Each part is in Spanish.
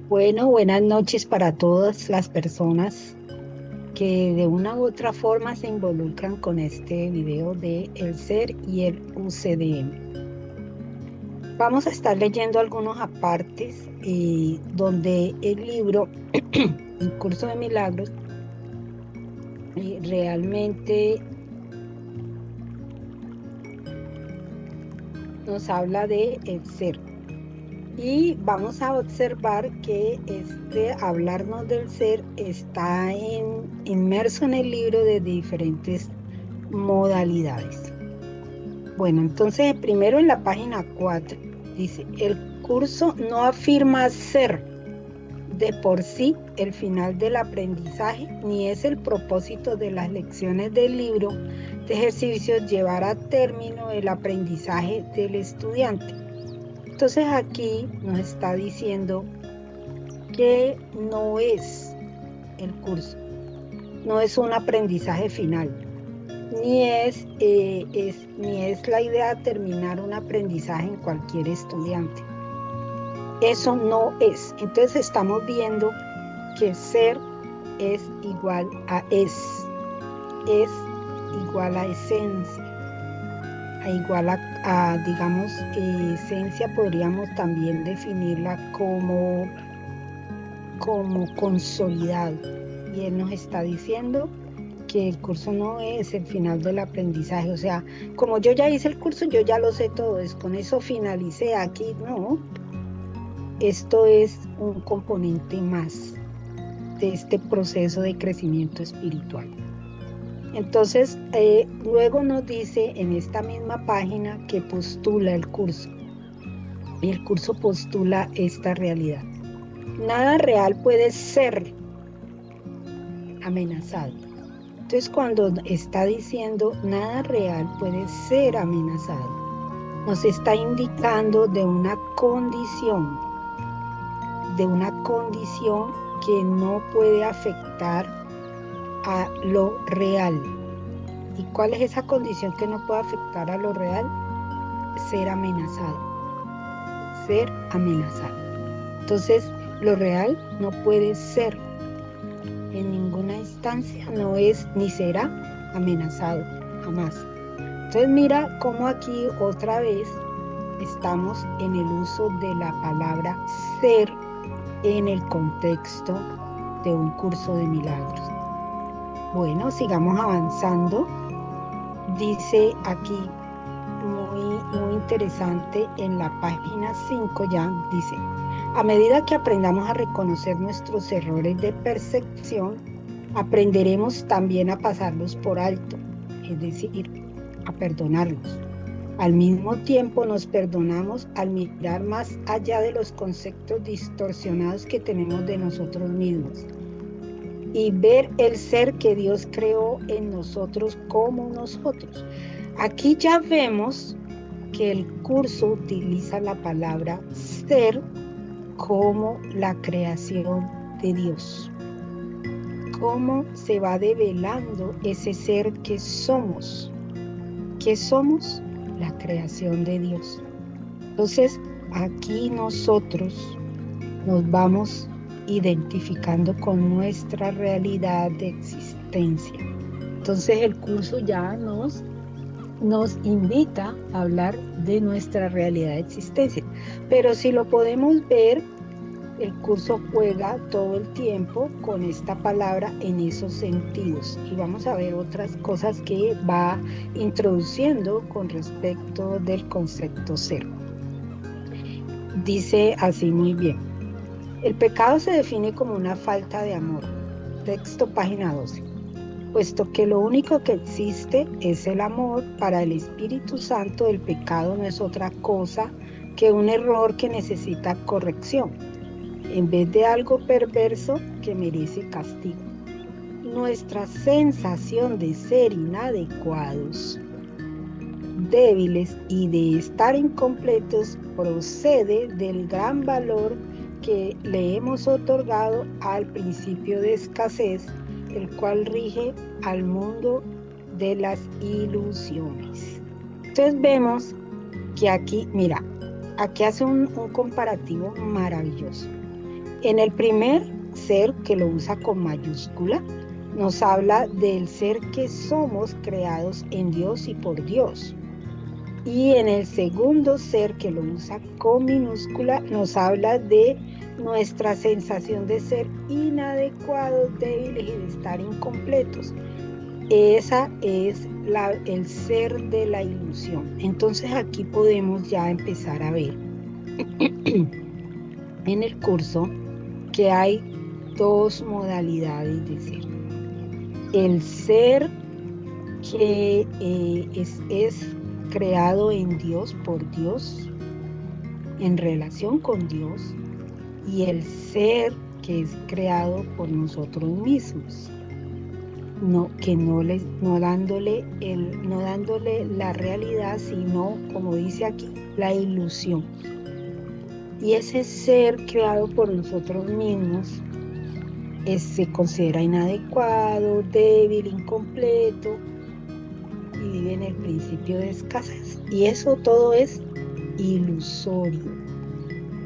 Bueno, buenas noches para todas las personas que de una u otra forma se involucran con este video de el ser y el UCDM. Vamos a estar leyendo algunos apartes donde el libro, El Curso de Milagros, realmente nos habla de el ser. Y vamos a observar que hablarnos del ser está inmerso en el libro de diferentes modalidades. Bueno, entonces primero en la página 4 dice, el curso no afirma ser de por sí el final del aprendizaje, ni es el propósito de las lecciones del libro de ejercicios llevar a término el aprendizaje del estudiante. Entonces aquí nos está diciendo que no es el curso, no es un aprendizaje final, ni es la idea de terminar un aprendizaje en cualquier estudiante. Eso no es. Entonces estamos viendo que ser es igual a es igual a esencia. Igual a digamos, esencia podríamos también definirla como consolidado. Y él nos está diciendo que el curso no es el final del aprendizaje. O sea, como yo ya hice el curso, yo ya lo sé todo, con eso finalicé aquí. No, esto es un componente más de este proceso de crecimiento espiritual. Entonces, luego nos dice en esta misma página que postula el curso. Y el curso postula esta realidad. Nada real puede ser amenazado. Entonces, cuando está diciendo nada real puede ser amenazado, nos está indicando de una condición que no puede afectar a lo real. ¿Y cuál es esa condición que no puede afectar a lo real? Ser amenazado. Entonces, lo real no puede ser en ninguna instancia, no es ni será amenazado, jamás. Entonces mira cómo aquí otra vez estamos en el uso de la palabra ser en el contexto de un curso de milagros. Bueno, sigamos avanzando. Dice aquí, muy interesante, en la página 5 ya, dice, a medida que aprendamos a reconocer nuestros errores de percepción, aprenderemos también a pasarlos por alto, es decir, a perdonarlos. Al mismo tiempo nos perdonamos al mirar más allá de los conceptos distorsionados que tenemos de nosotros mismos y ver el ser que Dios creó en nosotros como nosotros. Aquí ya vemos que el curso utiliza la palabra ser como la creación de Dios. Cómo se va develando ese ser que somos. ¿Qué somos? La creación de Dios. Entonces, aquí nosotros nos vamos identificando con nuestra realidad de existencia. Entonces el curso ya nos invita a hablar de nuestra realidad de existencia. Pero si lo podemos ver, el curso juega todo el tiempo con esta palabra en esos sentidos. Y vamos a ver otras cosas que va introduciendo con respecto del concepto ser. Dice así muy bien. El pecado se define como una falta de amor. Texto página 12. Puesto que lo único que existe es el amor, para el Espíritu Santo el pecado no es otra cosa que un error que necesita corrección, en vez de algo perverso que merece castigo. Nuestra sensación de ser inadecuados, débiles y de estar incompletos procede del gran valor que le hemos otorgado al principio de escasez, el cual rige al mundo de las ilusiones. Entonces vemos que aquí, mira, aquí hace un comparativo maravilloso. En el primer ser, que lo usa con mayúscula, nos habla del ser que somos creados en Dios y por Dios. Y en el segundo ser, que lo usa con minúscula, nos habla de nuestra sensación de ser inadecuados, débiles y de estar incompletos. Esa es el ser de la ilusión. Entonces aquí podemos ya empezar a ver en el curso que hay dos modalidades de ser. El ser que es creado en Dios, por Dios, en relación con Dios, y el ser que es creado por nosotros mismos, no dándole la realidad, sino, como dice aquí, la ilusión. Y ese ser creado por nosotros mismos se considera inadecuado, débil, incompleto, y vive en el principio de escasez. Y eso todo es ilusorio,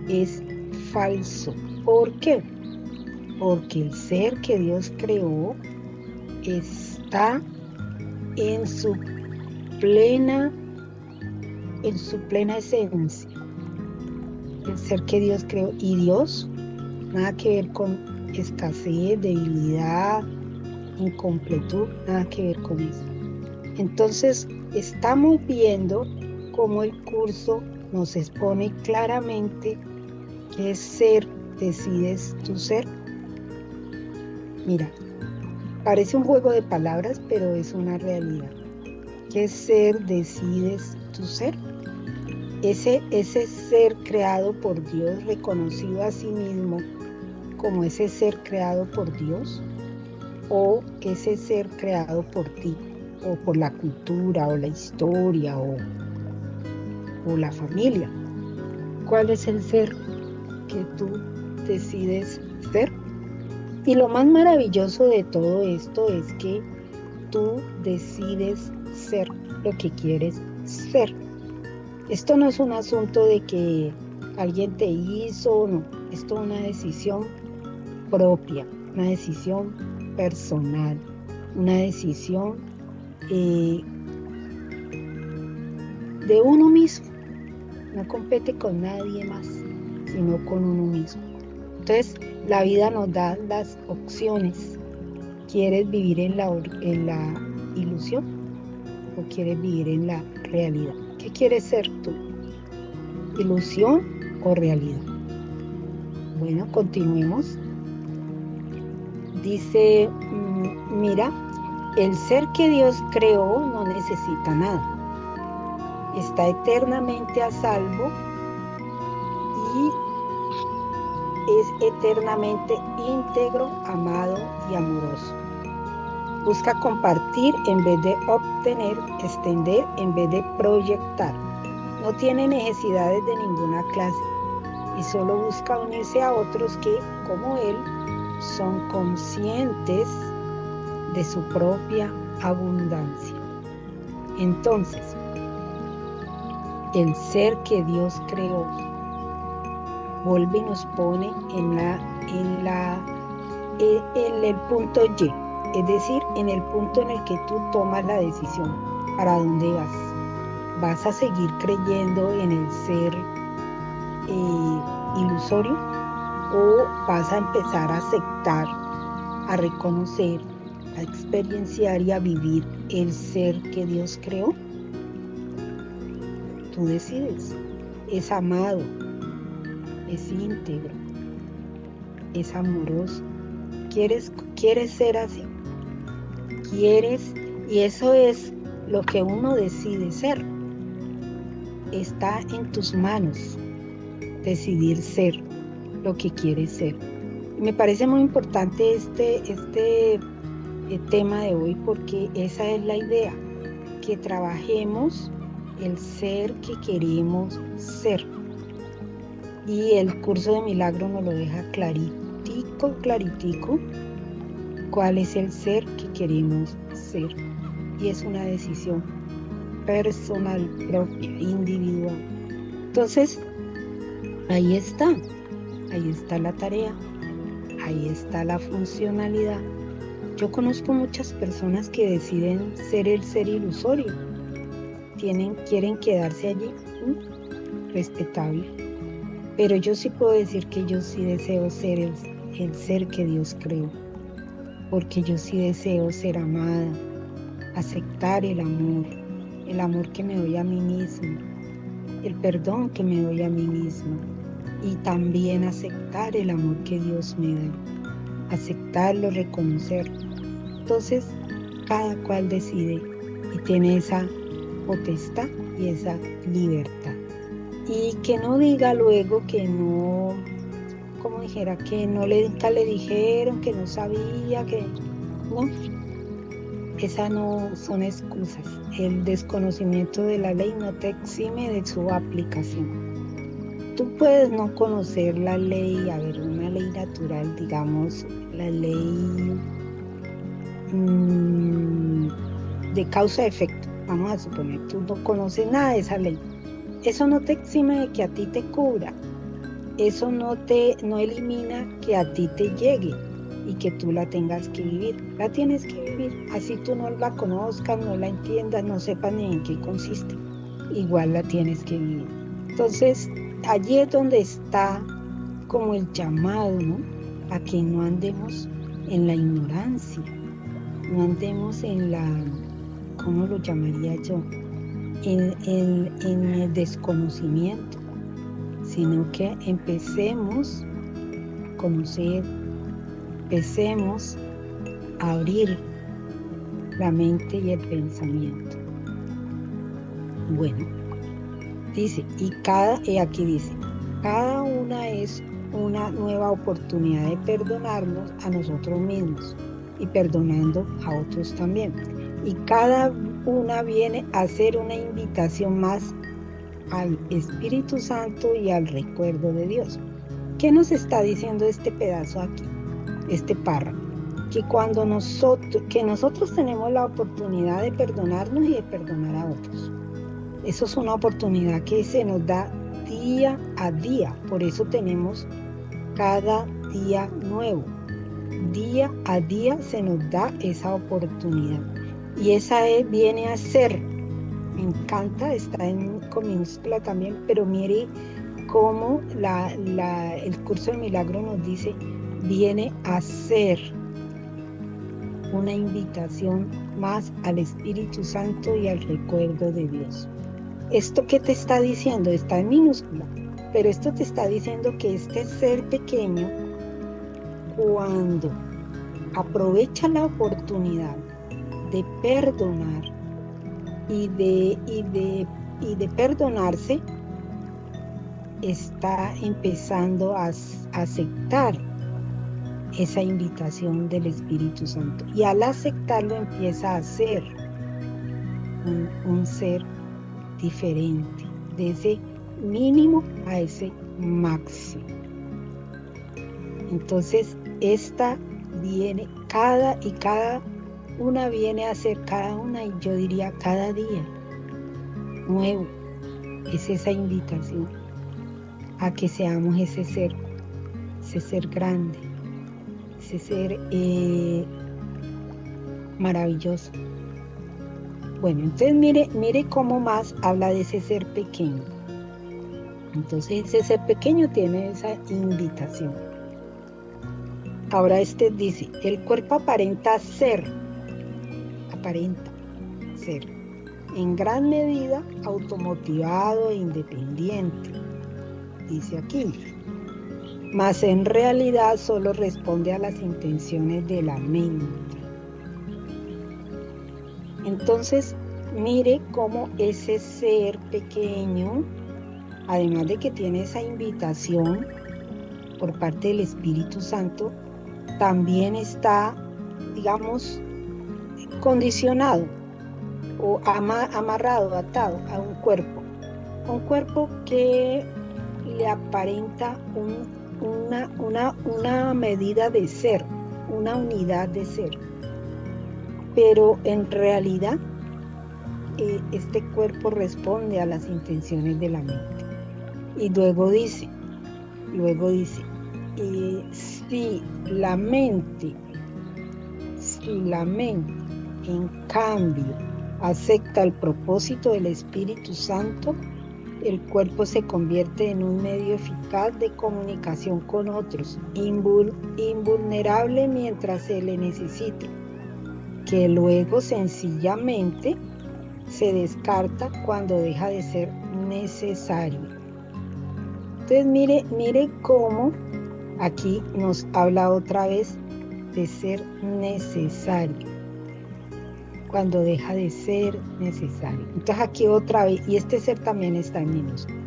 es falso. ¿Por qué? Porque el ser que Dios creó está en su plena esencia. El ser que Dios creó, y Dios, nada que ver con escasez, debilidad, incompletud, nada que ver con eso. Entonces estamos viendo cómo el curso nos expone claramente qué ser decides tu ser. Mira, parece un juego de palabras, pero es una realidad. ¿Qué ser decides tu ser? Ese ser creado por Dios, reconocido a sí mismo como ese ser creado por Dios, o ese ser creado por ti, o por la cultura, o la historia, o la familia. ¿Cuál es el ser que tú decides ser? Y lo más maravilloso de todo esto es que tú decides ser lo que quieres ser. Esto no es un asunto de que alguien te hizo, no. Esto es una decisión propia, una decisión personal, una decisión de uno mismo. No compete con nadie más, sino con uno mismo. Entonces, la vida nos da las opciones. ¿Quieres vivir en la ilusión o quieres vivir en la realidad? ¿Qué quieres ser tú? ¿Ilusión o realidad? Bueno, continuemos. Dice, mira, el ser que Dios creó no necesita nada. Está eternamente a salvo y es eternamente íntegro, amado y amoroso. Busca compartir en vez de obtener, extender en vez de proyectar. No tiene necesidades de ninguna clase y solo busca unirse a otros que, como él, son conscientes de su propia abundancia. Entonces, el ser que Dios creó vuelve y nos pone en el punto Y, es decir, en el punto en el que tú tomas la decisión. ¿Para dónde vas? ¿Vas a seguir creyendo en el ser ilusorio o vas a empezar a aceptar, a reconocer, a experienciar y a vivir el ser que Dios creó? Tú decides. Es amado, es íntegro, es amoroso. ¿Quieres ser así? ¿Quieres? Y eso es lo que uno decide ser. Está en tus manos decidir ser lo que quieres ser. Me parece muy importante este tema de hoy, porque esa es la idea, que trabajemos el ser que queremos ser. Y el curso de milagro nos lo deja claritico, cuál es el ser que queremos ser. Y es una decisión personal, propia, individual. Entonces, ahí está. ahí está la tarea, ahí está la funcionalidad. Yo conozco muchas personas que deciden ser el ser ilusorio, quieren quedarse allí, respetable, pero yo sí puedo decir que yo sí deseo ser el ser que Dios creó, porque yo sí deseo ser amada, aceptar el amor que me doy a mí misma, el perdón que me doy a mí misma, y también aceptar el amor que Dios me da, aceptarlo, reconocerlo. Entonces, cada cual decide y tiene esa potestad y esa libertad. Y que no diga luego que no, como dijera, que nunca le dijeron, que no sabía, que no. Esas no son excusas. El desconocimiento de la ley no te exime de su aplicación. Tú puedes no conocer la ley, una ley natural, digamos, la ley de causa-efecto. Vamos a suponer, tú no conoces nada de esa ley. Eso no te exime de que a ti te cubra. Eso no elimina que a ti te llegue y que tú la tengas que vivir. La tienes que vivir, así tú no la conozcas, no la entiendas, no sepas ni en qué consiste. Igual la tienes que vivir. Entonces, allí es donde está como el llamado, ¿no? A que no andemos en la ignorancia, no andemos en la, ¿cómo lo llamaría yo? En el desconocimiento, sino que empecemos a conocer, empecemos a abrir la mente y el pensamiento. Bueno, dice, y aquí dice, cada una es una nueva oportunidad de perdonarnos a nosotros mismos y perdonando a otros también. Y cada una viene a ser una invitación más al Espíritu Santo y al recuerdo de Dios. ¿Qué nos está diciendo este pedazo aquí, este párrafo? Que cuando nosotros tenemos la oportunidad de perdonarnos y de perdonar a otros. Eso es una oportunidad que se nos da día a día. Por eso tenemos cada día nuevo. Día a día se nos da esa oportunidad. Y esa viene a ser, me encanta, está con minúscula también, pero mire cómo el curso del milagro nos dice, viene a ser una invitación más al Espíritu Santo y al recuerdo de Dios. ¿Esto qué te está diciendo? Está en minúscula, pero esto te está diciendo que este ser pequeño, cuando aprovecha la oportunidad de perdonar y de perdonarse, está empezando a aceptar esa invitación del Espíritu Santo. Y al aceptarlo empieza a ser un ser diferente, de ese mínimo a ese máximo. Entonces, esta viene, cada una viene a ser cada una, y yo diría cada día nuevo. Es esa invitación a que seamos ese ser grande, ese ser maravilloso. Bueno, entonces mire cómo más habla de ese ser pequeño. Entonces ese ser pequeño tiene esa invitación. Ahora dice, el cuerpo aparenta ser, en gran medida automotivado e independiente, dice aquí, mas en realidad solo responde a las intenciones de la mente. Entonces, mire cómo ese ser pequeño, además de que tiene esa invitación por parte del Espíritu Santo, también está, digamos, condicionado o amarrado, atado a un cuerpo que le aparenta una medida de ser, una unidad de ser. Pero en realidad este cuerpo responde a las intenciones de la mente. Y luego dice, si la mente, en cambio, acepta el propósito del Espíritu Santo, el cuerpo se convierte en un medio eficaz de comunicación con otros, invulnerable mientras se le necesite, que luego sencillamente se descarta cuando deja de ser necesario. Entonces mire cómo aquí nos habla otra vez de ser necesario, cuando deja de ser necesario. Entonces aquí otra vez, y este ser también está en minúscula.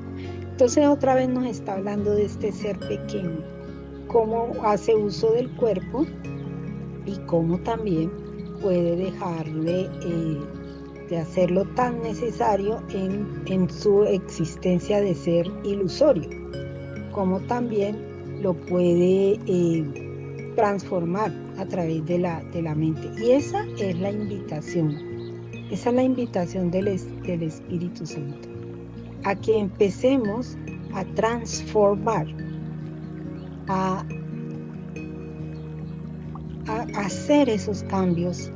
Entonces otra vez nos está hablando de este ser pequeño, cómo hace uso del cuerpo y cómo también puede dejarle de hacerlo tan necesario en su existencia de ser ilusorio, como también lo puede transformar a través de la mente. Y esa es la invitación del Espíritu Santo, a que empecemos a transformar, a hacer esos cambios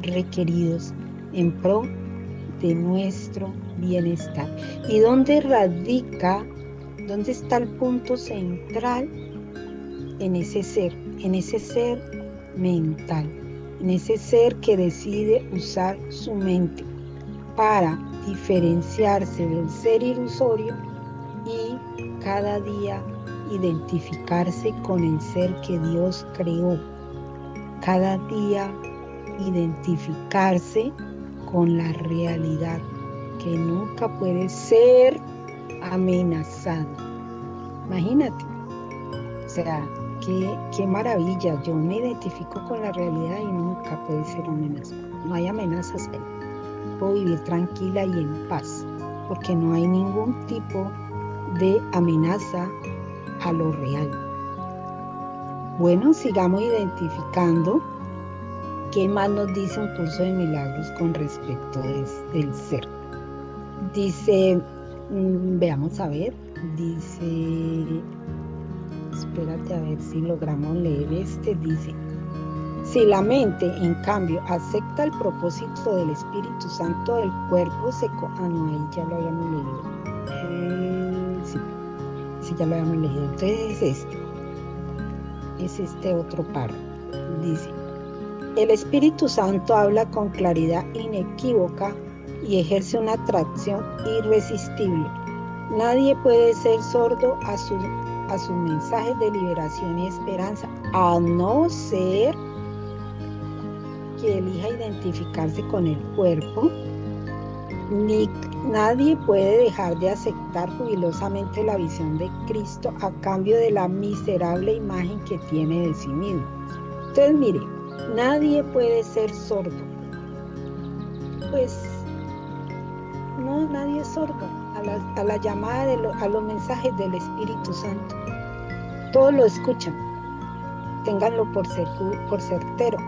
requeridos en pro de nuestro bienestar. ¿Y dónde está el punto central? En ese ser mental, en ese ser que decide usar su mente para diferenciarse del ser ilusorio y cada día identificarse con el ser que Dios creó, cada día identificarse con la realidad que nunca puede ser amenazada. Imagínate, o sea, qué maravilla. Yo me identifico con la realidad y nunca puede ser amenazada. No hay amenazas ahí. Puedo vivir tranquila y en paz, porque no hay ningún tipo de amenaza a lo real. Bueno, sigamos identificando qué más nos dice un curso de milagros con respecto del ser. Dice, veamos a ver, dice, espérate a ver si logramos leer dice, si la mente, en cambio, acepta el propósito del Espíritu Santo, el cuerpo se... no, ahí ya lo habíamos leído. Sí, ya lo habíamos leído. Entonces es este otro párrafo. Dice, el Espíritu Santo habla con claridad inequívoca y ejerce una atracción irresistible. Nadie puede ser sordo a sus mensajes de liberación y esperanza, a no ser que elija identificarse con el cuerpo. Ni nadie puede dejar de aceptar jubilosamente la visión de Cristo a cambio de la miserable imagen que tiene de sí mismo. Entonces, mire, nadie puede ser sordo. Pues no, nadie es sordo a la llamada a los mensajes del Espíritu Santo. Todos lo escuchan, ténganlo por certero.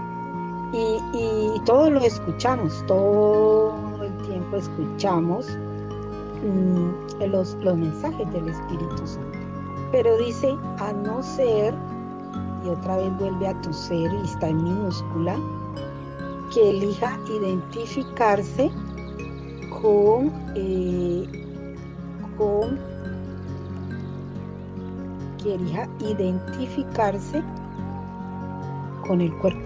Y todos lo escuchamos, todo el tiempo escuchamos los mensajes del Espíritu Santo. Pero dice, a no ser, y otra vez vuelve a tu ser y está en minúscula, que elija identificarse con el cuerpo.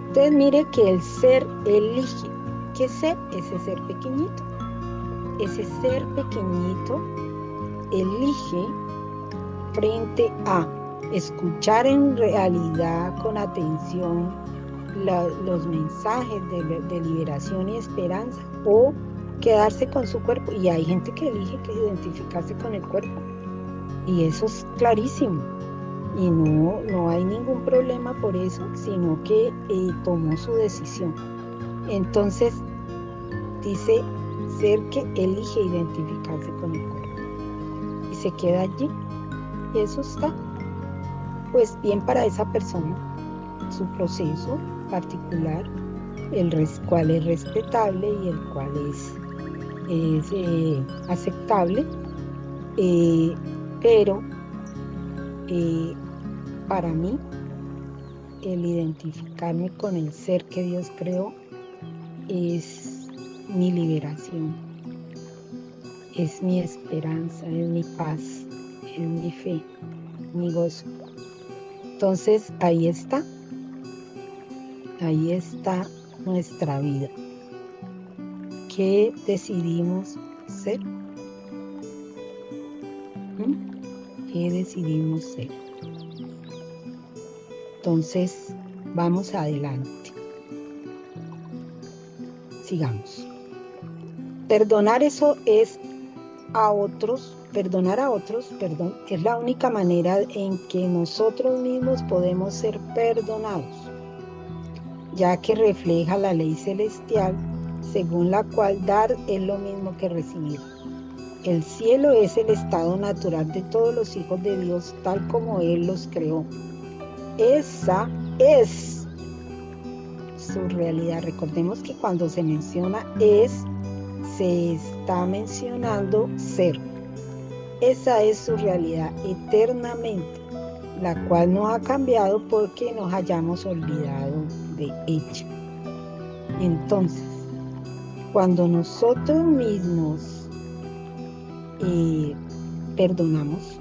Entonces mire que el ser elige. ¿Qué ser? Ese ser pequeñito. Ese ser pequeñito elige frente a escuchar en realidad con atención los mensajes de liberación y esperanza, o quedarse con su cuerpo. Y hay gente que elige identificarse con el cuerpo, y eso es clarísimo, y no hay ningún problema por eso, sino que tomó su decisión. Entonces dice, ser que elige identificarse con el cuerpo y se queda allí, y eso está pues bien para esa persona, su proceso particular, el cual es respetable y el cual es aceptable, pero para mí, el identificarme con el ser que Dios creó es mi liberación, es mi esperanza, es mi paz, es mi fe, mi gozo. Entonces ahí está nuestra vida. ¿Qué decidimos ser? ¿Qué decidimos ser? Entonces, vamos adelante. Sigamos. Perdonar a otros, es la única manera en que nosotros mismos podemos ser perdonados, ya que refleja la ley celestial, según la cual dar es lo mismo que recibir. El cielo es el estado natural de todos los hijos de Dios, tal como Él los creó. Esa es su realidad. Recordemos que cuando se menciona se está mencionando ser. Esa es su realidad eternamente, la cual no ha cambiado porque nos hayamos olvidado de ella. Entonces, cuando nosotros mismos perdonamos,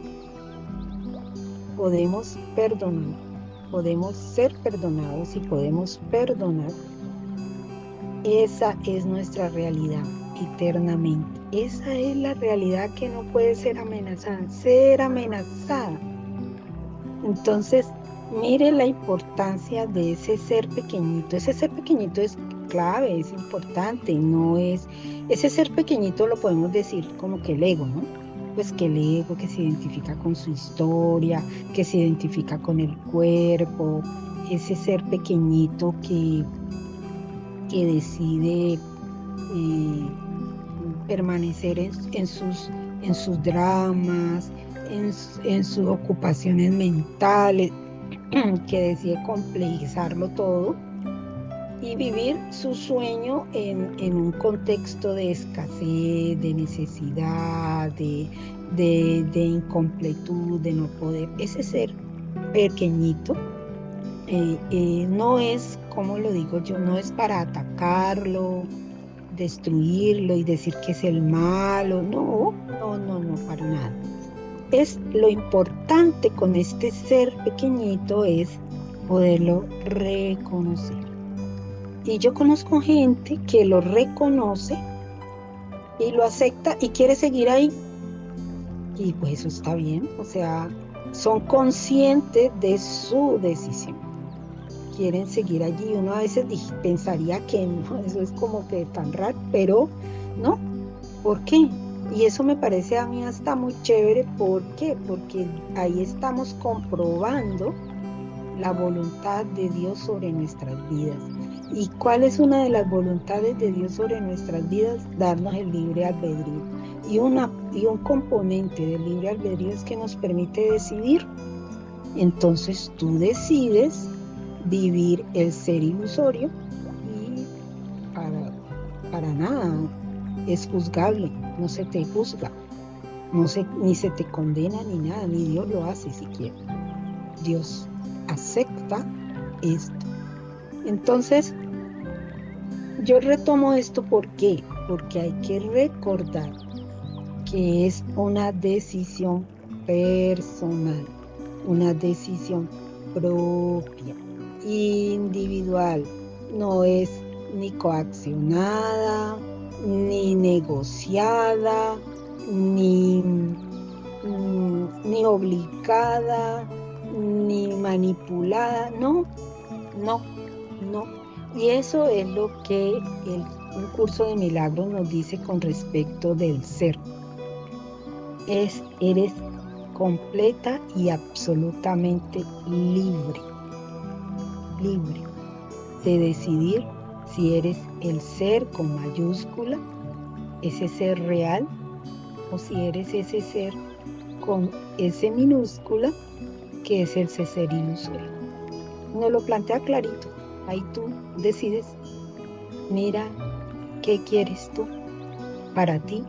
podemos ser perdonados y podemos perdonar. Esa es nuestra realidad eternamente. Esa es la realidad que no puede ser amenazada. Entonces, mire la importancia de ese ser pequeñito. Ese ser pequeñito es clave, es importante, ese ser pequeñito lo podemos decir como que el ego, ¿no? Pues que el ego que se identifica con su historia, que se identifica con el cuerpo, ese ser pequeñito que decide permanecer en sus dramas, en sus ocupaciones mentales, que decide complejizarlo todo y vivir su sueño en un contexto de escasez, de necesidad, de incompletud, de no poder. Ese ser pequeñito no es, como lo digo yo, no es para atacarlo, destruirlo y decir que es el malo. No, para nada. Lo importante con este ser pequeñito es poderlo reconocer. Y yo conozco gente que lo reconoce y lo acepta y quiere seguir ahí. Y pues eso está bien, o sea, son conscientes de su decisión. Quieren seguir allí. Uno a veces pensaría que no, eso es como que tan raro, pero no. ¿Por qué? Y eso me parece a mí hasta muy chévere. ¿Por qué? Porque ahí estamos comprobando la voluntad de Dios sobre nuestras vidas. ¿Y cuál es una de las voluntades de Dios sobre nuestras vidas? Darnos el libre albedrío. Y un componente del libre albedrío es que nos permite decidir. Entonces tú decides vivir el ser ilusorio y para nada es juzgable, no se te juzga, ni se te condena ni nada, ni Dios lo hace siquiera. Dios acepta esto. Entonces, yo retomo esto, ¿por qué? Porque hay que recordar que es una decisión personal, una decisión propia, individual, no es ni coaccionada, ni negociada, ni obligada, ni manipulada, no. Y eso es lo que un curso de milagros nos dice con respecto del ser. Eres completa y absolutamente libre de decidir si eres el ser con mayúscula, ese ser real, o si eres ese ser con S minúscula, que es el ser ilusorio. Nos lo plantea clarito. Ahí tú decides, mira qué quieres tú para ti,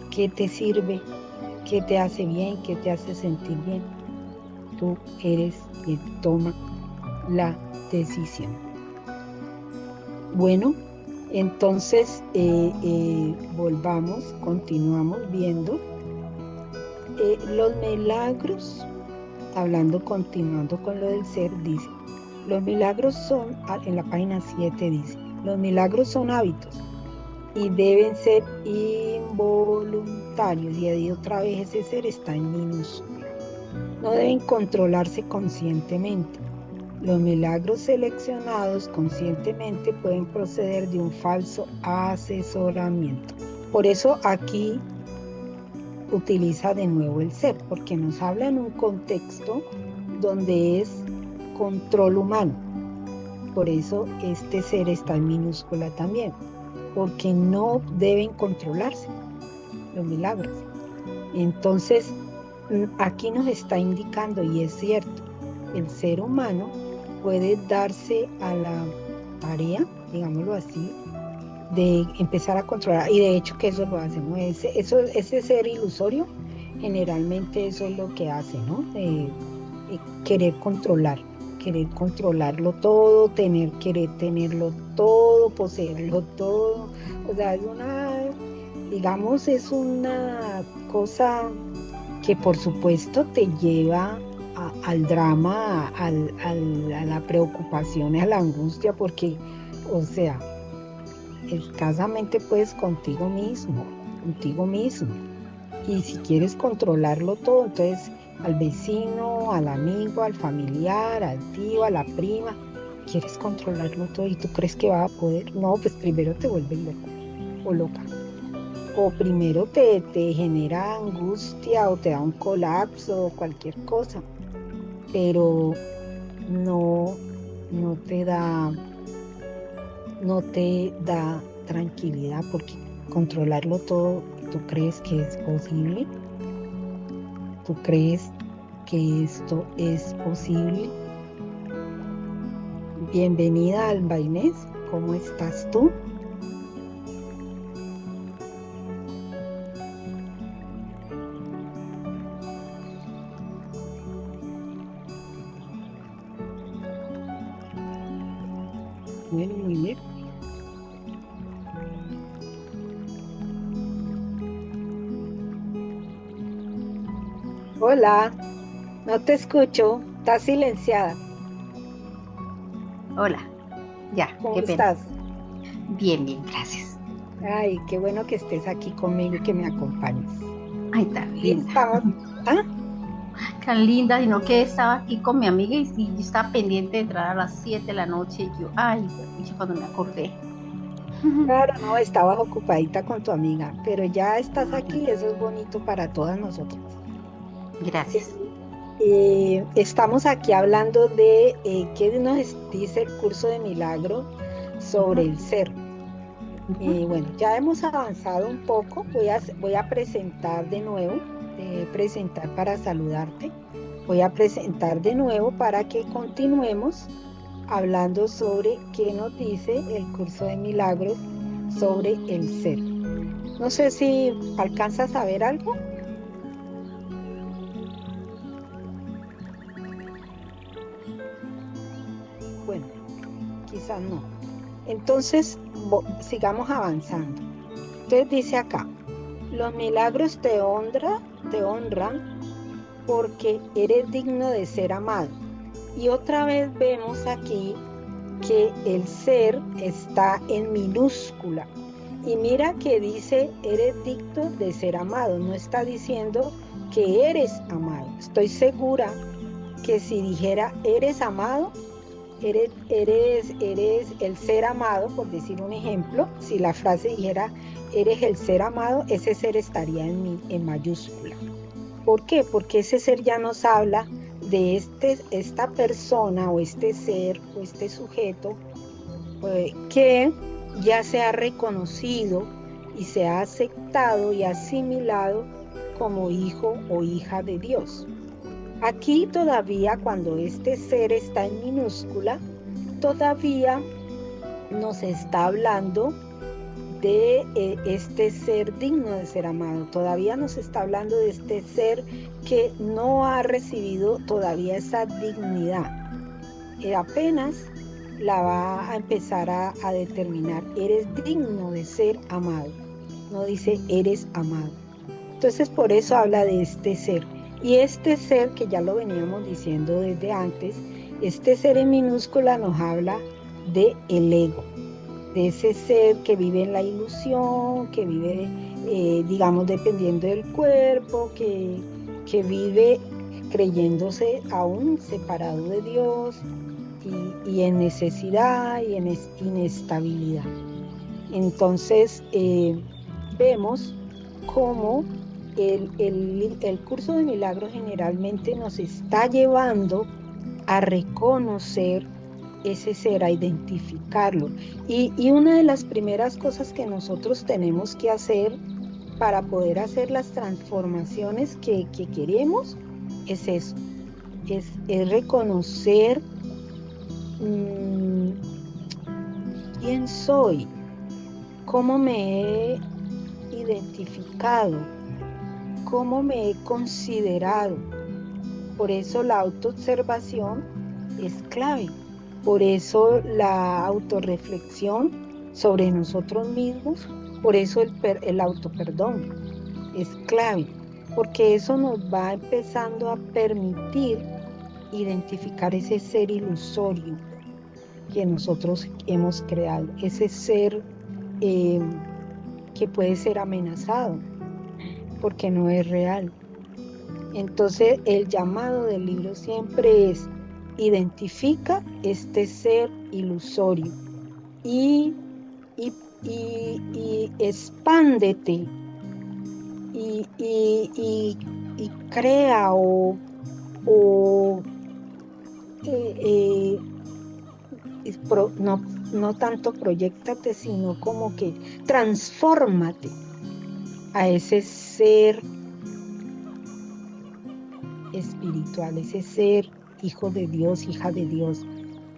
qué te sirve, qué te hace bien, qué te hace sentir bien. tú eres quien toma la decisión. Bueno, entonces continuamos viendo los milagros, continuando con lo del ser, dice, los milagros son, en la página 7 dice, los milagros son hábitos y deben ser involuntarios, y ahí otra vez ese ser está en minúscula. No deben controlarse conscientemente. Los milagros seleccionados conscientemente pueden proceder de un falso asesoramiento. Por eso aquí utiliza de nuevo el ser, porque nos habla en un contexto donde es control humano. Por eso este ser está en minúscula también, porque no deben controlarse los milagros. Entonces, aquí nos está indicando, y es cierto, el ser humano puede darse a la tarea, digámoslo así, de empezar a controlar, y de hecho que eso lo hacemos, ese ser ilusorio, generalmente eso es lo que hace, ¿no? Querer controlarlo todo, querer tenerlo todo, poseerlo todo, o sea, es una cosa que por supuesto te lleva al drama, a la preocupación, a la angustia, porque, o sea, escasamente puedes contigo mismo, y si quieres controlarlo todo, entonces al vecino, al amigo, al familiar, al tío, a la prima, quieres controlarlo todo y tú crees que vas a poder. No, pues primero te vuelves loco o loca, o primero te genera angustia o te da un colapso o cualquier cosa, pero no te da tranquilidad, porque controlarlo todo, ¿tú crees que es posible? ¿Tú crees que esto es posible? Bienvenida, Alba Inés, ¿cómo estás tú? Bueno, muy bien. Hola, no te escucho, estás silenciada. Hola, ya, ¿Cómo qué pena. estás? Bien, gracias. Ay, qué bueno que estés aquí conmigo y que me acompañes. Ay, tan Y linda. estamos, Tan linda, sino que estaba aquí con mi amiga y yo estaba pendiente de entrar a las 7 de la noche y yo, ay, cuando me acordé. Claro, no, estabas ocupadita con tu amiga, pero ya estás aquí, eso es bonito para todas nosotras. Gracias. Estamos aquí hablando de qué nos dice el curso de milagro sobre el ser. Bueno, ya hemos avanzado un poco, voy a presentar de nuevo, presentar para saludarte, voy a presentar de nuevo para que continuemos hablando sobre qué nos dice el curso de milagros sobre el ser. No sé si alcanzas a ver algo. Bueno, quizás no. Entonces, sigamos avanzando. Entonces dice acá, los milagros te honran porque eres digno de ser amado. Y otra vez vemos aquí que el ser está en minúscula. Y mira que dice, eres digno de ser amado. No está diciendo que eres amado. Estoy segura que si dijera, eres amado, eres el ser amado, por decir un ejemplo, si la frase dijera, eres el ser amado, ese ser estaría en mayúscula. ¿Por qué? Porque ese ser ya nos habla de esta persona o este ser o este sujeto que ya se ha reconocido y se ha aceptado y asimilado como hijo o hija de Dios. Aquí todavía, cuando este ser está en minúscula, todavía nos está hablando de este ser digno de ser amado. Todavía nos está hablando de este ser que no ha recibido todavía esa dignidad. Apenas la va a empezar a determinar. Eres digno de ser amado. No dice eres amado. Entonces por eso habla de este ser. Y este ser, que ya lo veníamos diciendo desde antes, este ser en minúscula nos habla de el ego, de ese ser que vive en la ilusión, que vive, digamos, dependiendo del cuerpo, que vive creyéndose aún separado de Dios y en necesidad y en inestabilidad. Entonces, vemos cómo el curso de milagros generalmente nos está llevando a reconocer ese ser, a identificarlo. Y una de las primeras cosas que nosotros tenemos que hacer para poder hacer las transformaciones que queremos es eso, es reconocer quién soy, cómo me he identificado, cómo me he considerado. Por eso la autoobservación es clave. Por eso la autorreflexión sobre nosotros mismos, por eso el autoperdón es clave, porque eso nos va empezando a permitir identificar ese ser ilusorio que nosotros hemos creado, ese ser que puede ser amenazado, porque no es real. Entonces el llamado del libro siempre es: identifica este ser ilusorio y expándete y crea no tanto proyéctate, sino como que transfórmate a ese ser espiritual, ese ser hijo de Dios, hija de Dios,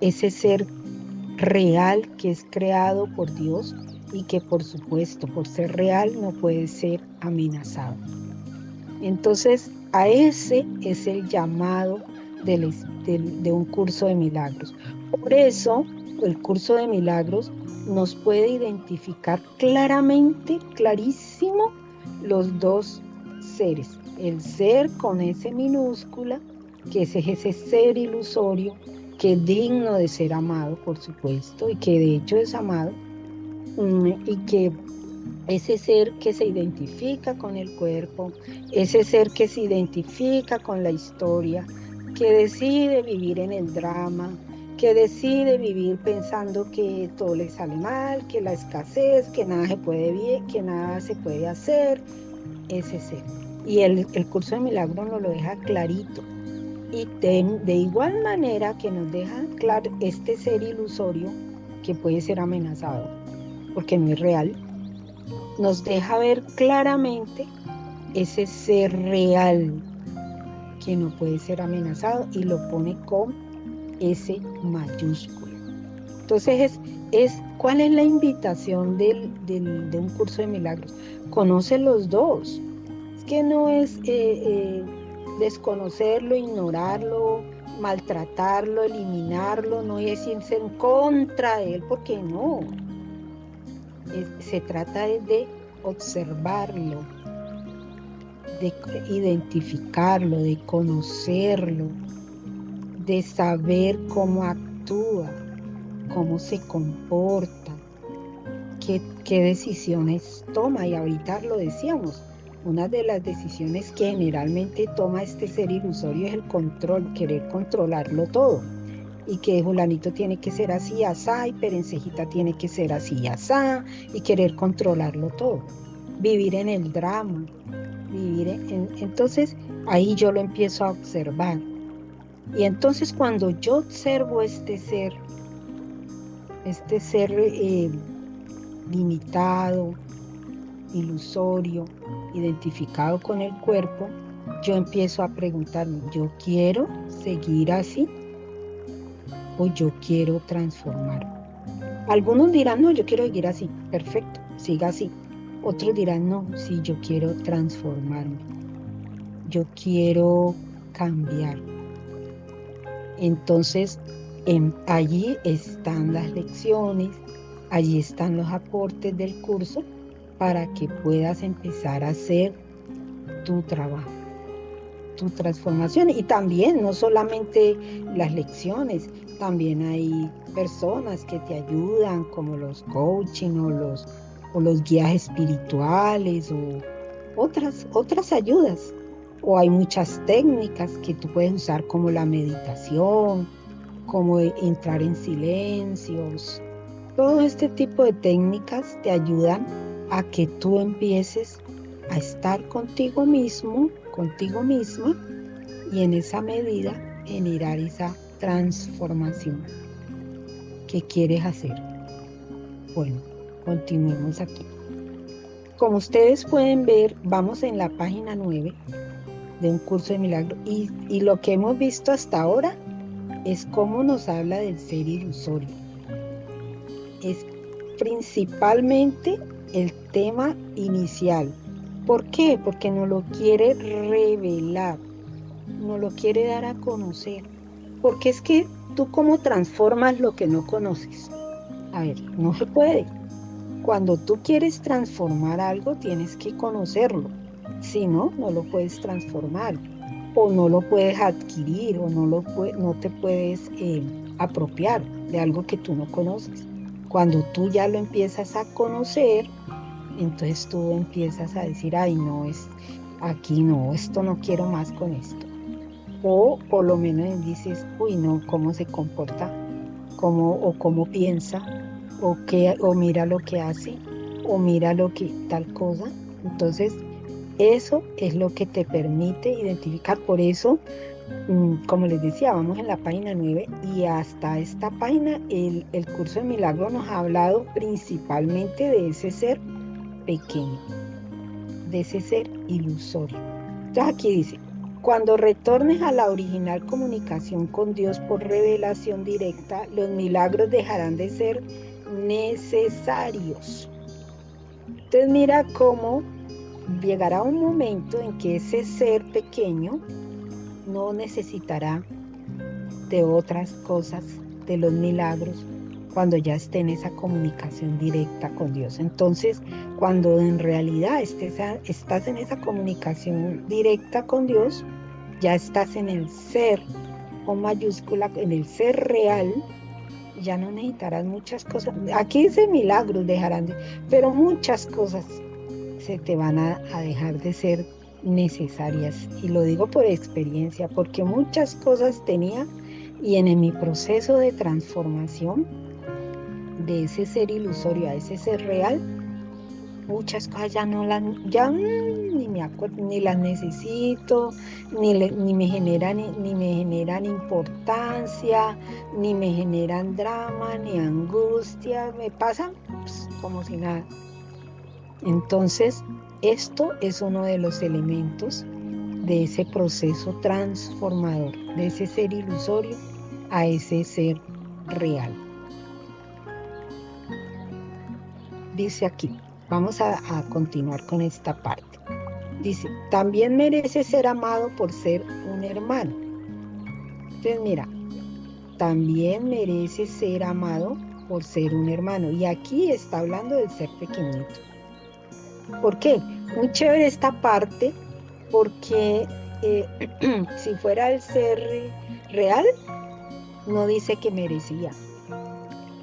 ese ser real que es creado por Dios y que por supuesto por ser real no puede ser amenazado. Entonces a ese es el llamado de un curso de milagros. Por eso el curso de milagros nos puede identificar claramente, clarísimo, los dos seres. El ser con S minúscula, que es ese ser ilusorio, que es digno de ser amado, por supuesto, y que de hecho es amado, y que ese ser que se identifica con el cuerpo, ese ser que se identifica con la historia, que decide vivir en el drama, que decide vivir pensando que todo le sale mal, que la escasez, que nada se puede bien, que nada se puede hacer, ese ser. Y el curso de milagros nos lo deja clarito. Y de igual manera que nos deja claro este ser ilusorio que puede ser amenazado, porque no es real, nos deja ver claramente ese ser real que no puede ser amenazado y lo pone con S mayúscula. Entonces ¿cuál es la invitación de un curso de milagros? Conoce los dos. Es que no es desconocerlo, ignorarlo, maltratarlo, eliminarlo, no es irse en contra de él, porque no. Se trata de observarlo, de identificarlo, de conocerlo, de saber cómo actúa, cómo se comporta, qué decisiones toma. Y ahorita lo decíamos, una de las decisiones que generalmente toma este ser ilusorio es el control, querer controlarlo todo. Y que fulanito tiene que ser así, asá, y Perencejita tiene que ser así, asá, y querer controlarlo todo. Vivir en el drama, entonces ahí yo lo empiezo a observar. Y entonces cuando yo observo este ser limitado, ilusorio, identificado con el cuerpo, yo empiezo a preguntarme, ¿yo quiero seguir así o yo quiero transformarme? Algunos dirán, no, yo quiero seguir así, perfecto, siga así. Otros dirán, no, sí, yo quiero transformarme, yo quiero cambiar. Entonces, allí están las lecciones, allí están los aportes del curso para que puedas empezar a hacer tu trabajo, tu transformación. Y también, no solamente las lecciones, también hay personas que te ayudan, como los coaching o los guías espirituales o otras ayudas. O hay muchas técnicas que tú puedes usar como la meditación, como entrar en silencios. Todo este tipo de técnicas te ayudan a que tú empieces a estar contigo mismo, contigo misma, y en esa medida generar esa transformación que quieres hacer. Bueno, continuemos aquí. Como ustedes pueden ver, vamos en la página 9 de un curso de milagro y lo que hemos visto hasta ahora es cómo nos habla del ser ilusorio. Es principalmente el tema inicial. ¿Por qué? Porque nos lo quiere revelar, nos lo quiere dar a conocer. Porque es que tú cómo transformas lo que no conoces. A ver, no se puede. Cuando tú quieres transformar algo, tienes que conocerlo. Si no, no lo puedes transformar. O no lo puedes adquirir, o no te puedes apropiar de algo que tú no conoces. Cuando tú ya lo empiezas a conocer, entonces tú empiezas a decir, ay, no, aquí no, esto no quiero más con esto. O por lo menos dices, uy, no, cómo se comporta, cómo piensa, o mira lo que hace, o mira lo que tal cosa. Entonces, eso es lo que te permite identificar. Por eso, como les decía, vamos en la página 9 y hasta esta página el curso de milagro nos ha hablado principalmente de ese ser pequeño, de ese ser ilusorio. Entonces aquí dice, cuando retornes a la original comunicación con Dios por revelación directa, los milagros dejarán de ser necesarios. Entonces mira cómo llegará un momento en que ese ser pequeño no necesitará de otras cosas, de los milagros, cuando ya esté en esa comunicación directa con Dios. Entonces, cuando en realidad estás en esa comunicación directa con Dios, ya estás en el ser, con mayúscula, en el ser real, ya no necesitarás muchas cosas. Aquí dice milagros dejarán de, pero muchas cosas se te van a dejar de ser necesarias. Y lo digo por experiencia, porque muchas cosas tenía y en mi proceso de transformación de ese ser ilusorio a ese ser real, muchas cosas ya ni me acuerdo, ni las necesito, ni me generan importancia, ni me generan drama, ni angustia, me pasan pues, como si nada. Entonces, esto es uno de los elementos de ese proceso transformador, de ese ser ilusorio a ese ser real. Dice aquí, vamos a continuar con esta parte. Dice, también merece ser amado por ser un hermano. Entonces, mira, también merece ser amado por ser un hermano. Y aquí está hablando del ser pequeñito. ¿Por qué? Muy chévere esta parte, porque si fuera el ser real, no dice que merecía,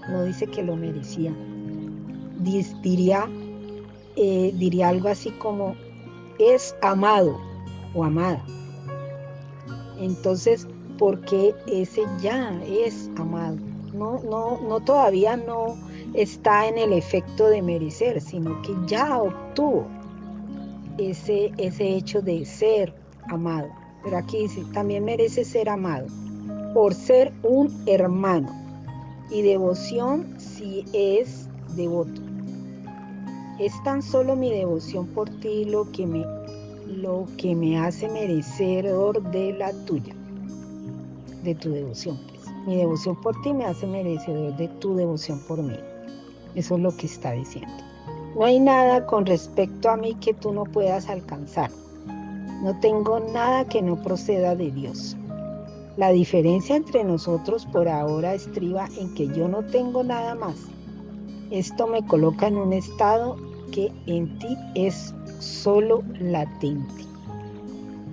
no dice que lo merecía. Diría algo así como es amado o amada. Entonces, porque ese ya es amado. No, todavía no está en el efecto de merecer, sino que ya obtuvo ese hecho de ser amado. Pero aquí dice, también merece ser amado por ser un hermano y devoción si es devoto. Es tan solo mi devoción por ti lo que me hace merecedor de la tuya, de tu devoción. Pues. Mi devoción por ti me hace merecedor de tu devoción por mí. Eso es lo que está diciendo. No hay nada con respecto a mí que tú no puedas alcanzar. No tengo nada que no proceda de Dios. La diferencia entre nosotros por ahora estriba en que yo no tengo nada más. Esto me coloca en un estado que en ti es solo latente.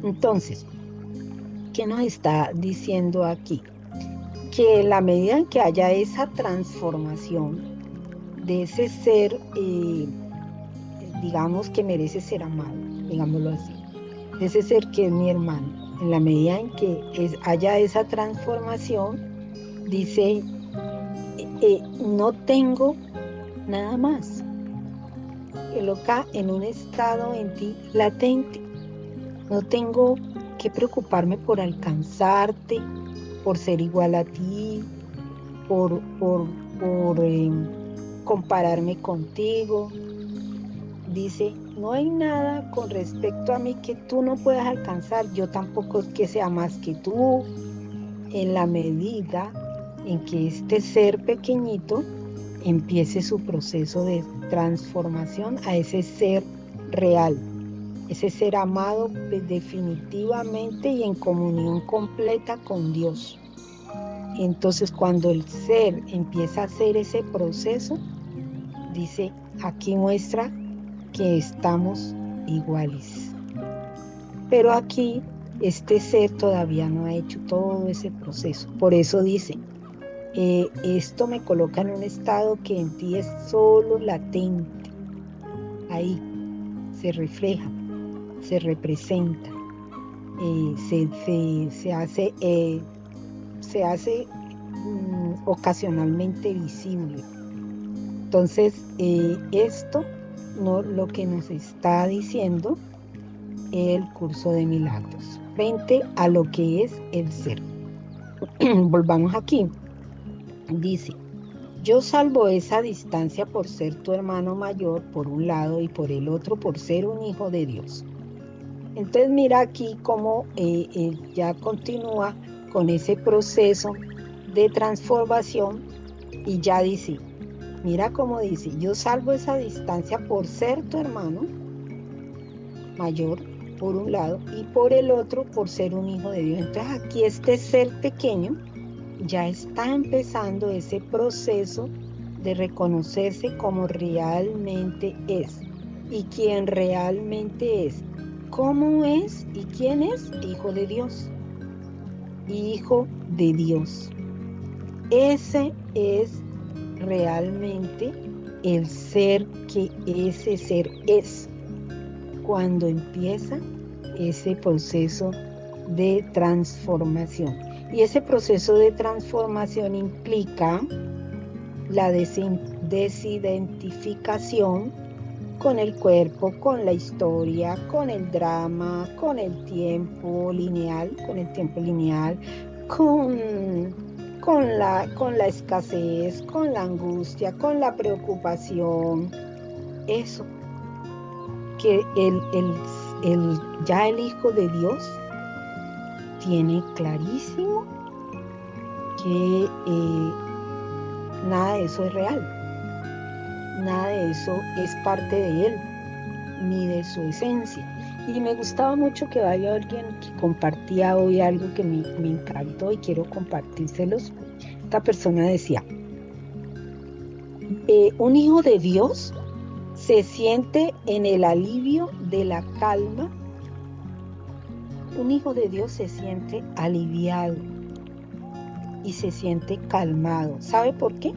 Entonces, ¿qué nos está diciendo aquí? Que en la medida en que haya esa transformación de ese ser, digamos que merece ser amado, digámoslo así, de ese ser que es mi hermano, en la medida en que haya esa transformación, dice, no tengo nada más. Coloca en un estado en ti latente. No tengo que preocuparme por alcanzarte, por ser igual a ti, por compararme contigo. Dice, no hay nada con respecto a mí que tú no puedas alcanzar. Yo tampoco es que sea más que tú. En la medida en que este ser pequeñito empiece su proceso de transformación a ese ser real, ese ser amado definitivamente y en comunión completa con Dios. Entonces, cuando el ser empieza a hacer ese proceso, dice, aquí muestra que estamos iguales. Pero aquí este ser todavía no ha hecho todo ese proceso. Por eso dice, esto me coloca en un estado que en ti es solo latente. Ahí se refleja, se representa, se hace ocasionalmente visible. Entonces, esto no lo que nos está diciendo el curso de milagros, frente a lo que es el ser. Volvamos aquí. Dice, yo salvo esa distancia por ser tu hermano mayor por un lado y por el otro por ser un hijo de Dios. Entonces mira aquí cómo ya continúa con ese proceso de transformación y ya dice, mira cómo dice, yo salvo esa distancia por ser tu hermano mayor por un lado y por el otro por ser un hijo de Dios. Entonces aquí este ser pequeño ya está empezando ese proceso de reconocerse como realmente es y quién realmente es, cómo es y quién es, hijo de Dios. Hijo de Dios. Ese es realmente el ser que ese ser es cuando empieza ese proceso de transformación. Y ese proceso de transformación implica la desidentificación con el cuerpo, con la historia, con el drama, con el tiempo lineal, con la escasez, con la angustia, con la preocupación. Eso, que ya el Hijo de Dios tiene clarísimo que nada de eso es real, nada de eso es parte de él, ni de su esencia. Y me gustaba mucho que vaya alguien que compartía hoy algo que me encantó y quiero compartírselos. Esta persona decía, un hijo de Dios se siente en el alivio de la calma. Un hijo de Dios se siente aliviado y se siente calmado. ¿Sabe por qué?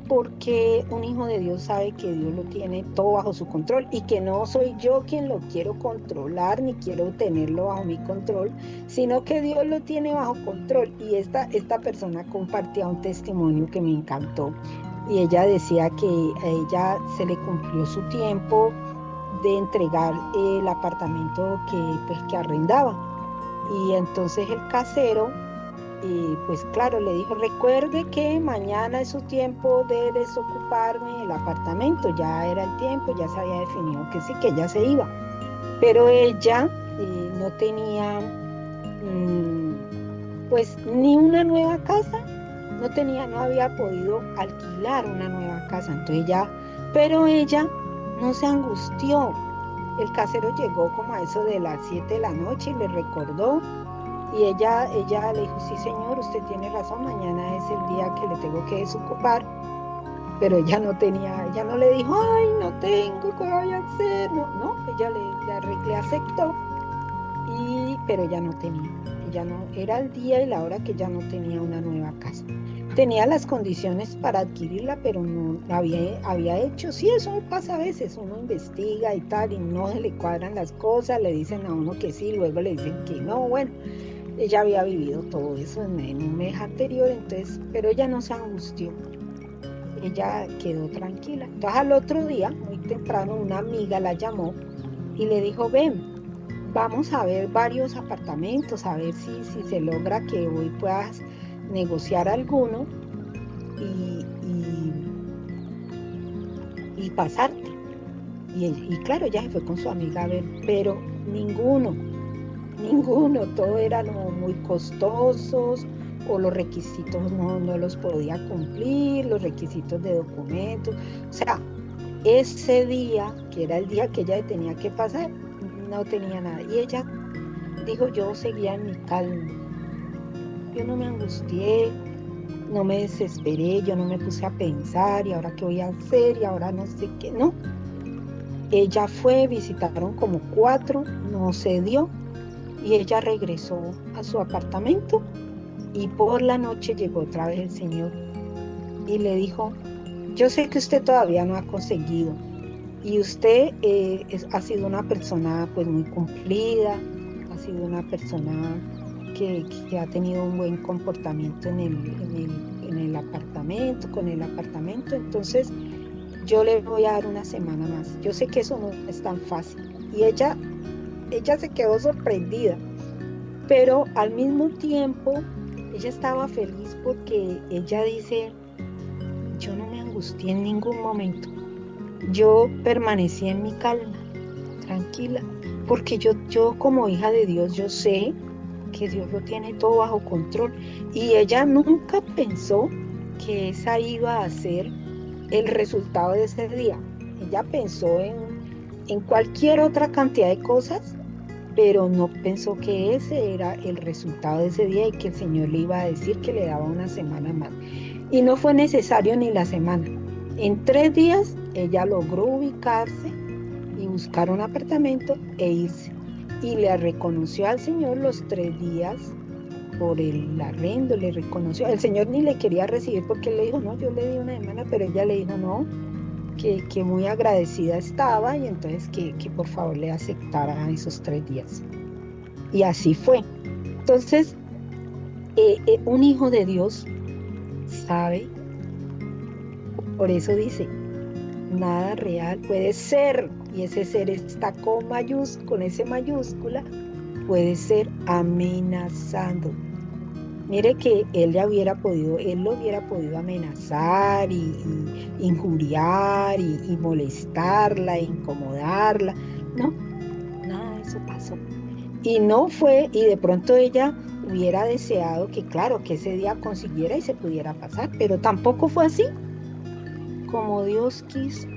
Porque un hijo de Dios sabe que Dios lo tiene todo bajo su control y que no soy yo quien lo quiero controlar ni quiero tenerlo bajo mi control, sino que Dios lo tiene bajo control. Y esta persona compartía un testimonio que me encantó y ella decía que a ella se le cumplió su tiempo de entregar el apartamento que arrendaba. Y entonces el casero, pues claro, le dijo, recuerde que mañana es su tiempo de desocuparme el apartamento. Ya era el tiempo, ya se había definido que sí, que ella se iba. Pero ella no tenía pues ni una nueva casa no había podido alquilar una nueva casa. Entonces pero ella no se angustió. El casero llegó como a eso de las 7 de la noche y le recordó. Y ella le dijo, sí señor, usted tiene razón, mañana es el día que le tengo que desocupar. Pero ella no le dijo, ay, no tengo, ¿qué voy a hacer? No, ella le aceptó, pero ella no tenía. Era el día y la hora que ella no tenía una nueva casa. Tenía las condiciones para adquirirla, pero no había hecho. Sí, eso pasa a veces, uno investiga y tal, y no se le cuadran las cosas, le dicen a uno que sí, luego le dicen que no. Bueno, ella había vivido todo eso en un mes anterior, entonces, pero ella no se angustió. Ella quedó tranquila. Entonces al otro día, muy temprano, una amiga la llamó y le dijo, ven, vamos a ver varios apartamentos, a ver si se logra que hoy puedas negociar alguno y pasarte. Y claro, ella se fue con su amiga a ver, pero ninguno, todo eran muy costosos, o los requisitos no los podía cumplir, los requisitos de documentos. O sea, ese día, que era el día que ella tenía que pasar, no tenía nada. Y ella dijo, yo seguía en mi calma. Yo no me angustié, no me desesperé, yo no me puse a pensar, ¿y ahora qué voy a hacer? Y ahora no sé qué, no. Ella fue, visitaron como 4, no se dio, y ella regresó a su apartamento. Y por la noche llegó otra vez el Señor y le dijo, yo sé que usted todavía no ha conseguido y usted ha sido una persona pues muy cumplida, ha sido una persona que ha tenido un buen comportamiento en el apartamento, con el apartamento, entonces yo le voy a dar una semana más. Yo sé que eso no es tan fácil. Y ella se quedó sorprendida, pero al mismo tiempo ella estaba feliz porque ella dice, yo no me angustié en ningún momento, yo permanecí en mi calma, tranquila, porque yo como hija de Dios, yo sé que Dios lo tiene todo bajo control. Y ella nunca pensó que esa iba a ser el resultado de ese día. Ella pensó en cualquier otra cantidad de cosas, pero no pensó que ese era el resultado de ese día y que el Señor le iba a decir que le daba una semana más. Y no fue necesario ni la semana. En 3 días ella logró ubicarse y buscar un apartamento e irse. Y le reconoció al Señor los 3 días por el arrendo, le reconoció. El Señor ni le quería recibir porque él le dijo, no, yo le di una semana, pero ella le dijo, no, que muy agradecida estaba y entonces que por favor le aceptara esos 3 días. Y así fue. Entonces, un hijo de Dios sabe, por eso dice, nada real puede ser, y ese ser está con ese mayúscula, puede ser amenazando. Mire que él lo hubiera podido amenazar y injuriar y molestarla, incomodarla. No, nada de eso pasó. Y no fue, y de pronto ella hubiera deseado que, claro, que ese día consiguiera y se pudiera pasar, pero tampoco fue así. Como Dios quiso.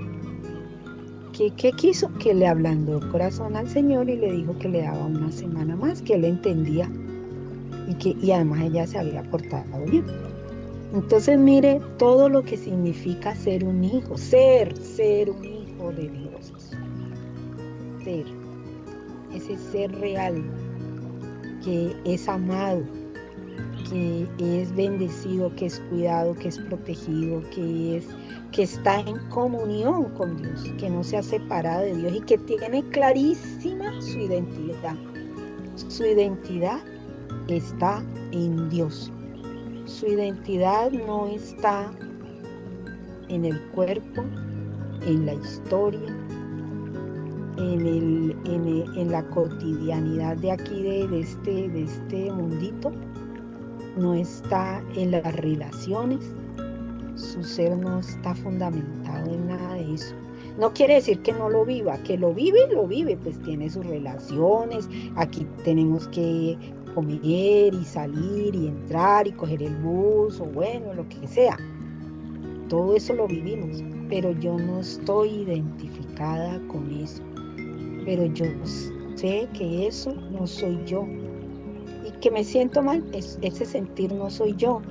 ¿Qué quiso? Que le ablandó el corazón al Señor y le dijo que le daba una semana más, que él entendía. Y además ella se había portado bien. Entonces mire todo lo que significa ser un hijo, ser un hijo de Dios. Ser, ese ser real, que es amado, que es bendecido, que es cuidado, que es protegido, que está en comunión con Dios, que no se ha separado de Dios y que tiene clarísima su identidad. Su identidad está en Dios. Su identidad no está en el cuerpo, en la historia, en la cotidianidad de aquí, de este mundito. No está en las relaciones. Su ser no está fundamentado en nada de eso. No quiere decir que no lo viva, que lo vive, pues tiene sus relaciones. Aquí tenemos que comer y salir y entrar y coger el bus o bueno, lo que sea. Todo eso lo vivimos, pero yo no estoy identificada con eso. Pero yo sé que eso no soy yo. Y que me siento mal, ese sentir no soy yo.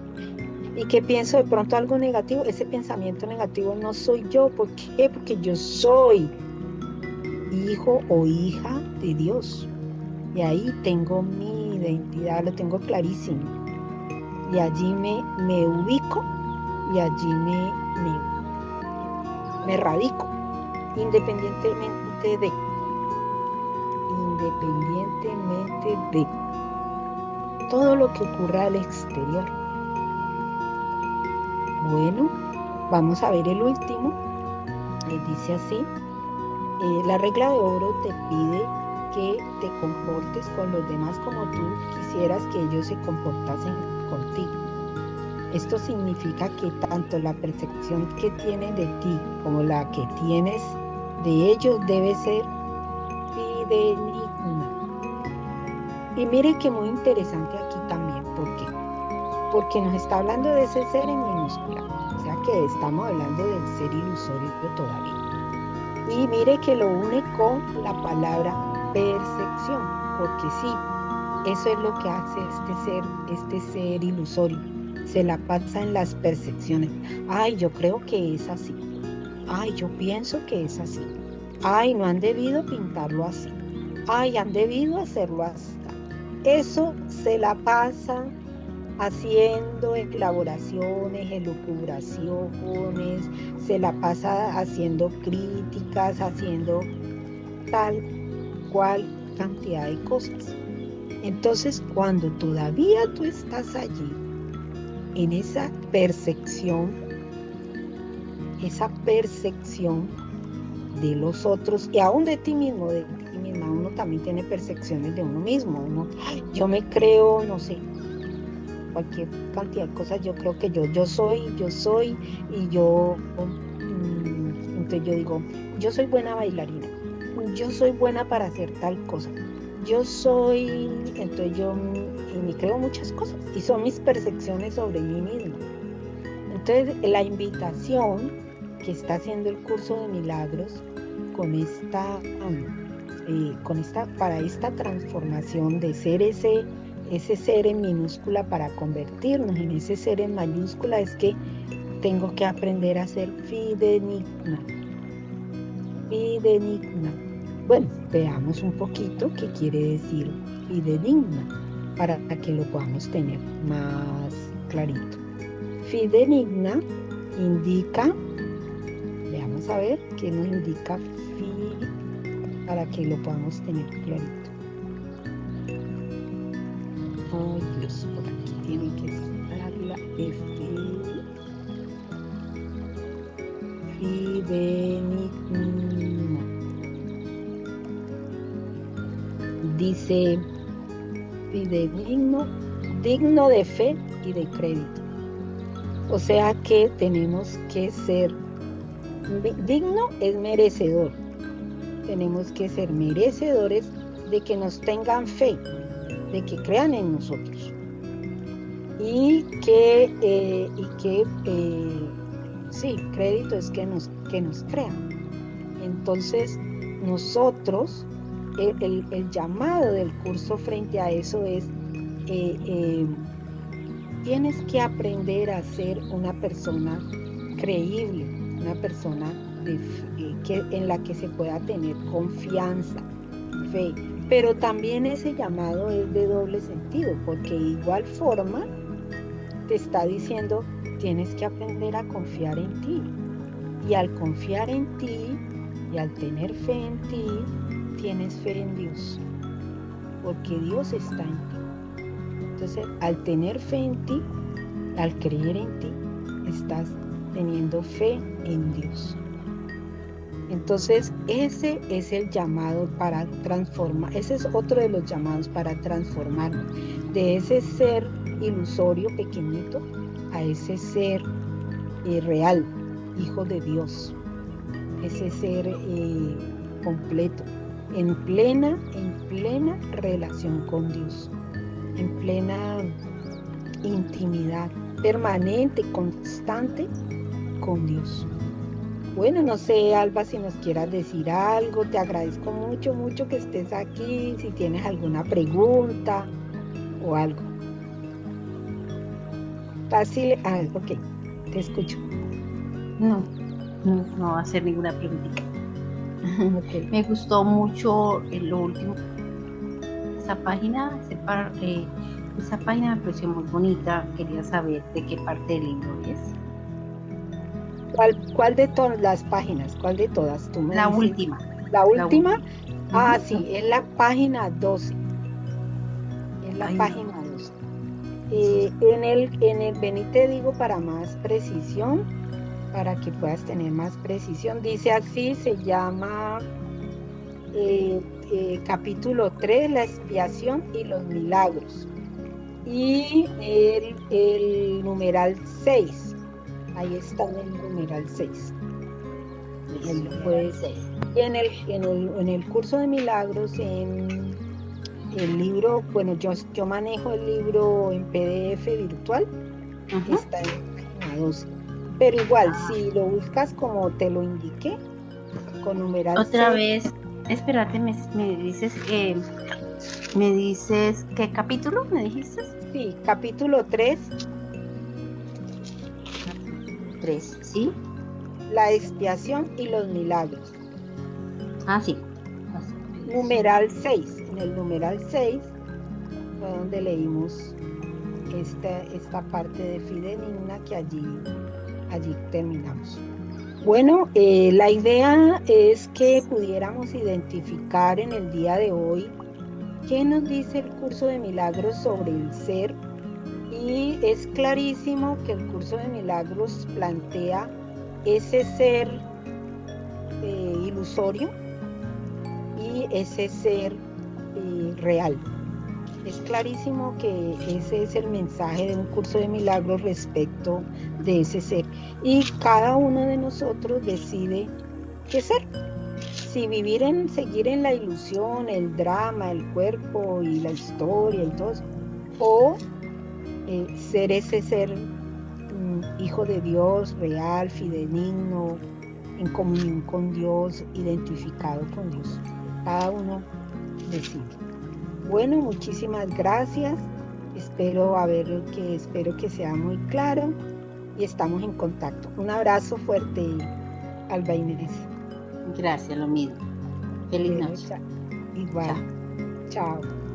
Y que pienso de pronto algo negativo, ese pensamiento negativo no soy yo. ¿Por qué? Porque yo soy hijo o hija de Dios. Y ahí tengo mi identidad, lo tengo clarísimo. Y allí me ubico y allí me radico, independientemente de todo lo que ocurra al exterior. Bueno, vamos a ver el último. Dice así, la regla de oro te pide que te comportes con los demás como tú quisieras que ellos se comportasen contigo. Esto significa que tanto la percepción que tienen de ti como la que tienes de ellos debe ser fidedigna. Y mire que muy interesante aquí también, ¿por qué? Porque nos está hablando de ese ser en minúscula, o sea que estamos hablando del ser ilusorio todavía. Y mire que lo une con la palabra percepción, porque sí, eso es lo que hace este ser ilusorio. Se la pasa en las percepciones. Ay, yo creo que es así. Ay, yo pienso que es así. Ay, no han debido pintarlo así. Ay, han debido hacerlo así. Eso se la pasa haciendo elaboraciones, elucubraciones, se la pasa haciendo críticas, haciendo tal cual cantidad de cosas. Entonces, cuando todavía tú estás allí, en esa percepción de los otros y aún de ti misma, uno también tiene percepciones de uno mismo. Yo me creo, no sé, cualquier cantidad de cosas, yo creo que yo soy, y yo, entonces yo digo, yo soy buena bailarina, yo soy buena para hacer tal cosa, yo soy, entonces yo me creo muchas cosas, y son mis percepciones sobre mí misma. Entonces la invitación que está haciendo el curso de milagros para esta transformación de ser ese ser en minúscula para convertirnos en ese ser en mayúscula, es que tengo que aprender a ser fidedigna. Bueno, veamos un poquito qué quiere decir fidedigna para que lo podamos tener más clarito. Fidedigna indica, veamos a ver qué nos indica para que lo podamos tener clarito. Ay, Dios, por aquí tiene que estar la F. Fidedigna. Dice fidedigno, digno de fe y de crédito. O sea que tenemos que ser digno, es merecedor. Tenemos que ser merecedores de que nos tengan fe, de que crean en nosotros y que sí, crédito es que nos crean. Entonces nosotros, el llamado del curso frente a eso es tienes que aprender a ser una persona creíble, una persona en la que se pueda tener confianza, fe. Pero también ese llamado es de doble sentido, porque de igual forma te está diciendo, tienes que aprender a confiar en ti. Y al confiar en ti y al tener fe en ti, tienes fe en Dios, porque Dios está en ti. Entonces, al tener fe en ti, al creer en ti, estás teniendo fe en Dios. Entonces, ese es el llamado para transformar, ese es otro de los llamados para transformarnos de ese ser ilusorio pequeñito a ese ser real, hijo de Dios, ese ser completo, en plena relación con Dios. en plena intimidad permanente, constante con Dios. Bueno, no sé, Alba, si nos quieras decir algo, te agradezco mucho, mucho que estés aquí, si tienes alguna pregunta o algo. Fácil, ok, te escucho. No, no va a hacer ninguna preguntita. Okay. Me gustó mucho lo último. Esa página, esa página me pareció muy bonita. Quería saber de qué parte del libro es. ¿Cuál de todas las páginas? ¿Cuál de todas? Tú me La dices. última. ¿La La última? última. Ah, Ujú. sí, es la página 12. Es la Ay, página 12. Ven y te digo para más precisión, para que puedas tener más precisión. Dice así, se llama capítulo 3, la expiación y los milagros. Y el numeral 6, ahí está en el numeral 6. Pues, en el curso de milagros, en el libro, bueno, yo manejo el libro en PDF virtual, Ujú. está en la página 12. Pero igual, si lo buscas como te lo indiqué, con numeral Otra 6, vez, espérate, me dices qué capítulo me dijiste. sí, capítulo 3, 3, ¿sí? la expiación y los milagros. Ah, sí. Numeral 6, en el numeral 6 fue donde leímos esta parte de Fidenigna que allí terminamos. Bueno, la idea es que pudiéramos identificar en el día de hoy qué nos dice el curso de milagros sobre el ser, y es clarísimo que el curso de milagros plantea ese ser ilusorio y ese ser real. Es clarísimo que ese es el mensaje de un curso de milagros respecto de ese ser. Y cada uno de nosotros decide qué ser. Si seguir en la ilusión, el drama, el cuerpo y la historia y todo eso, o ser ese ser hijo de Dios, real, fidedigno, en comunión con Dios, identificado con Dios. Cada uno decide. Bueno, muchísimas gracias. Espero que sea muy claro y estamos en contacto. Un abrazo fuerte, Alba Inés. Gracias, lo mismo. Feliz Bueno, noche. igual. Chao. Chao.